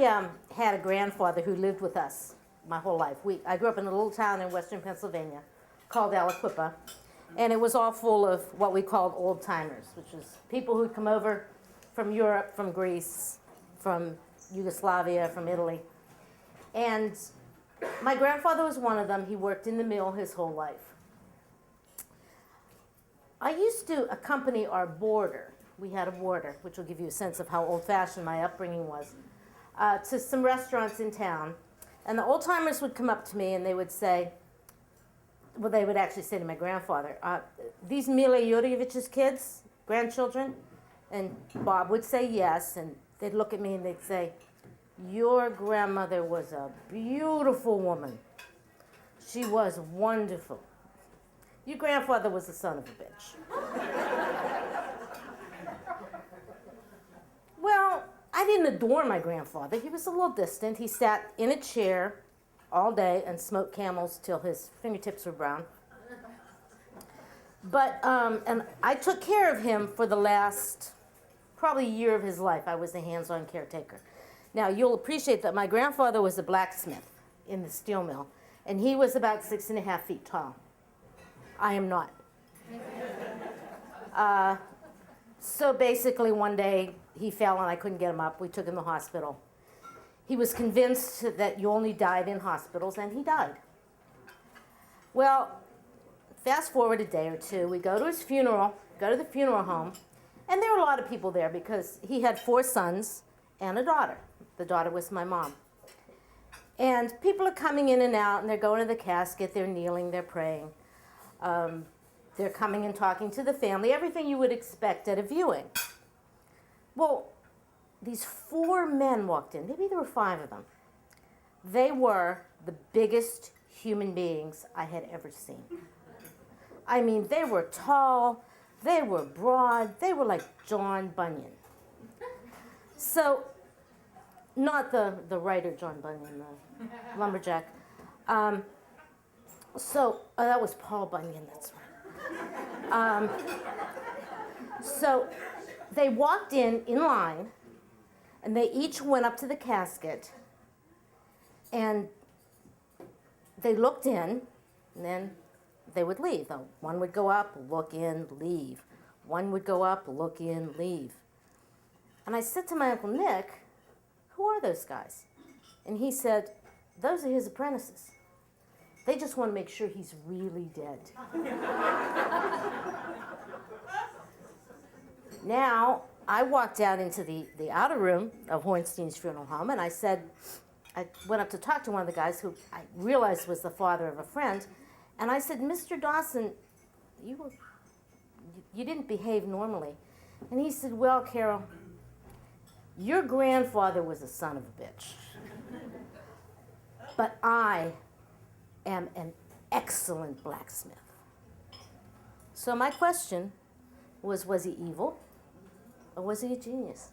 had a grandfather who lived with us my whole life. I grew up in a little town in western Pennsylvania called Aliquippa, and it was all full of what we called old timers, which is people who'd come over from Europe, from Greece, from Yugoslavia, from Italy. And my grandfather was one of them. He worked in the mill his whole life. I used to accompany our boarder. We had a boarder, which will give you a sense of how old-fashioned my upbringing was, to some restaurants in town. And the old-timers would come up to me and they would say, well, they would actually say to my grandfather, these Mila Jurjevich's kids, grandchildren? And Bob would say yes, and they'd look at me and they'd say, your grandmother was a beautiful woman. She was wonderful. Your grandfather was the son of a bitch. Well, I didn't adore my grandfather. He was a little distant. He sat in a chair all day and smoked Camels till his fingertips were brown. But, and I took care of him for the last probably year of his life. I was the hands-on caretaker. Now, you'll appreciate that my grandfather was a blacksmith in the steel mill, and he was about 6.5 feet tall. I am not. So basically, one day, he fell and I couldn't get him up. We took him to the hospital. He was convinced that you only died in hospitals, and he died. Well, fast forward a day or two, we go to his funeral, go to the funeral home, and there were a lot of people there because he had 4 sons and a daughter. The daughter was my mom. And people are coming in and out, and they're going to the casket, they're kneeling, they're praying. They're coming and talking to the family, everything you would expect at a viewing. Well, these 4 men walked in, maybe there were 5 of them. They were the biggest human beings I had ever seen. I mean, they were tall, they were broad, they were like John Bunyan. So, not the writer John Bunyan, the lumberjack. That was Paul Bunyan, that's right. So they walked in line, and they each went up to the casket, and they looked in, and then they would leave. One would go up, look in, leave. One would go up, look in, leave. And I said to my Uncle Nick, who are those guys? And he said, those are his apprentices. They just want to make sure he's really dead. Now, I walked out into the outer room of Hornstein's funeral home, and I went up to talk to one of the guys who I realized was the father of a friend, and I said, Mr. Dawson, you didn't behave normally. And he said, well, Carole, your grandfather was a son of a bitch. But I am an excellent blacksmith. So my question was he evil or was he a genius?